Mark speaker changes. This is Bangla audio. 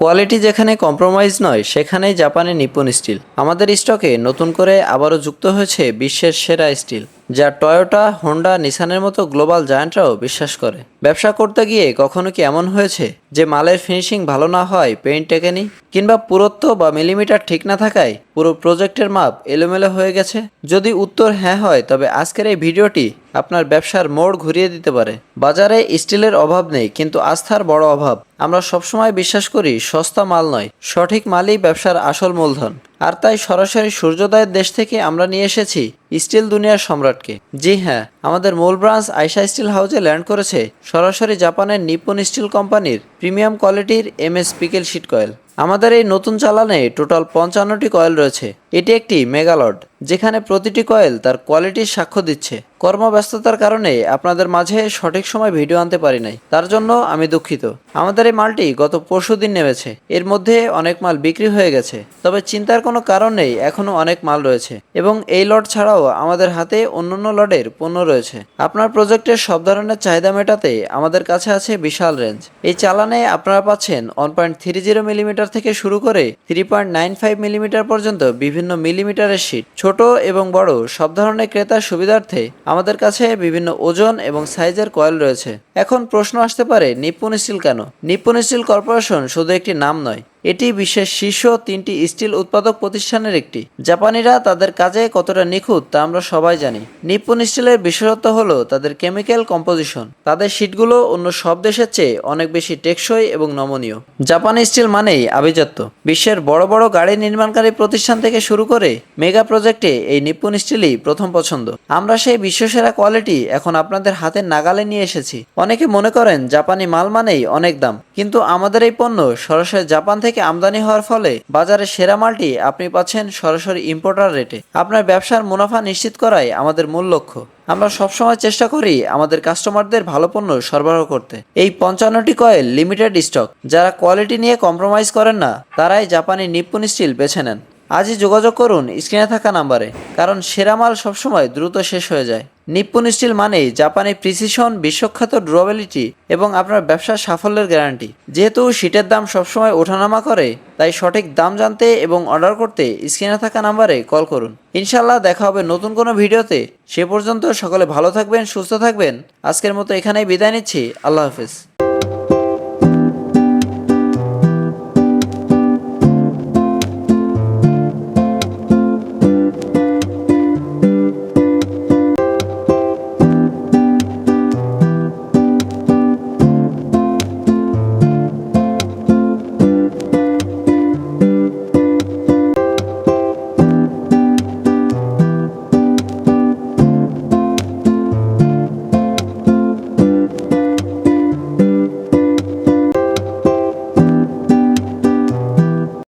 Speaker 1: কোয়ালিটি যেখানে কম্প্রোমাইজ নয় সেখানেই জাপানি নিপ্পন স্টিল। আমাদের স্টকে নতুন করে আবারও যুক্ত হয়েছে বিশ্বের সেরা স্টিল, যা টয়োটা, হোন্ডা, নিসানের মতো গ্লোবাল জায়ান্টরাও বিশ্বাস করে। ব্যবসা করতে গিয়ে কখনো কি এমন হয়েছে যে মালের ফিনিশিং ভালো না হয় পেইন্ট টেকেনি, কিংবা পুরুত্ব বা মিলিমিটার ঠিক না থাকায় পুরো প্রজেক্টের মাপ এলোমেলো হয়ে গেছে? যদি উত্তর হ্যাঁ হয়, তবে আজকের এই ভিডিওটি আপনার ব্যবসার মোড় ঘুরিয়ে দিতে পারে। বাজারে স্টিলের অভাব নেই, কিন্তু আস্থার বড় অভাব। আমরা সবসময় বিশ্বাস করি সস্তা মাল নয়, সঠিক মালই ব্যবসার আসল মূলধন। আর তাই সরাসরি সূর্যোদয়ের দেশ থেকে আমরা নিয়ে এসেছি স্টিল দুনিয়ার সম্রাটকে। জি হ্যাঁ, আমাদের মূল ব্রাঞ্চ আইসা স্টিল হাউসে ল্যান্ড করেছে সরাসরি জাপানের নিপ্পন স্টিল কোম্পানির প্রিমিয়াম কোয়ালিটির MS পিকেল শিট কয়েল। আমাদের এই নতুন চালানে টোটাল 55টি কয়েল রয়েছে। এটি একটি মেগালট, যেখানে প্রতিটি কয়েল তার কোয়ালিটির সাক্ষ্য দিচ্ছে। কর্মব্যস্ততার কারণে আপনাদের মাঝে সঠিক সময় ভিডিও আনতে পারি নাই, তার জন্য আমি দুঃখিত। আমাদের এই মালটি গত পরশুদিন নেমেছে, এর মধ্যে অনেক মাল বিক্রি হয়ে গেছে। তবে চিন্তার কোনো কারণ নেই, এখনও অনেক মাল রয়েছে এবং এই লট ছাড়াও আমাদের হাতে অন্যান্য লটের পণ্য রয়েছে। আপনার প্রজেক্টের সব ধরনের চাহিদা মেটাতে আমাদের কাছে আছে বিশাল রেঞ্জ। এই চালানে আপনারা পাচ্ছেন 1.30 মিলিমিটার থেকে শুরু করে 3.95 মিলিমিটার পর্যন্ত বিভিন্ন মিলিমিটারের শীট। ছোট এবং বড় সব ধরনের ক্রেতার সুবিধার্থে আমাদের কাছে বিভিন্ন ওজন এবং সাইজের কয়েল রয়েছে। এখন প্রশ্ন আসতে পারে, নিপ্পন স্টিল কেন? নিপ্পন স্টিল কর্পোরেশন শুধু একটি নাম নয়, এটি বিশ্বের শীর্ষ 3টি স্টিল উৎপাদক প্রতিষ্ঠানের একটি। জাপানিরা তাদের কাজে কতটা নিখুঁত তা আমরা সবাই জানি। নিপ্পন স্টিলের বিশেষত্ব হলো তাদের কেমিক্যাল কম্পোজিশন। তাদের শীটগুলো অন্য সব দেশের চেয়ে অনেক বেশি টেকসই এবং নমনীয়। জাপানি স্টিল মানেই আভিজাত্য। বিশ্বের বড় বড় গাড়ি নির্মাণকারী প্রতিষ্ঠান থেকে শুরু করে মেগা প্রজেক্টে এই নিপ্পন স্টিলই প্রথম পছন্দ। আমরা সেই বিশ্বসেরা কোয়ালিটি এখন আপনাদের হাতের নাগালে নিয়ে এসেছি। অনেকে মনে করেন জাপানি মাল মানেই অনেক দাম, কিন্তু আমাদের এই পণ্য সরাসরি জাপান থেকে আমদানি হওয়ার ফলে বাজারের সেরা মালটি আপনি পাচ্ছেন সরাসরি ইম্পোর্টার রেটে। আপনার ব্যবসার মুনাফা নিশ্চিত করাই আমাদের মূল লক্ষ্য। আমরা সবসময় চেষ্টা করি আমাদের কাস্টমারদের ভালো পণ্য সরবরাহ করতে। এই 55টি কয়েল লিমিটেড স্টক। যারা কোয়ালিটি নিয়ে কম্প্রোমাইজ করেন না, তারাই জাপানি নিপ্পন স্টিল বেছে নেন। আজই যোগাযোগ করুন স্ক্রিনে থাকা নাম্বারে, কারণ সেরা মাল সবসময় দ্রুত শেষ হয়ে যায়। নিপ্পন স্টিল মানেই জাপানি প্রিসিশন, বিশ্বখ্যাত ডুরাবিলিটি এবং আপনার ব্যবসার সাফল্যের গ্যারান্টি। যেহেতু শীটের দাম সবসময় ওঠানামা করে, তাই সঠিক দাম জানতে এবং অর্ডার করতে স্ক্রিনে থাকা নাম্বারে কল করুন। ইনশাল্লাহ দেখা হবে নতুন কোনো ভিডিওতে। সে পর্যন্ত সকলে ভালো থাকবেন, সুস্থ থাকবেন। আজকের মতো এখানেই বিদায় নিচ্ছি। আল্লাহ হাফেজ।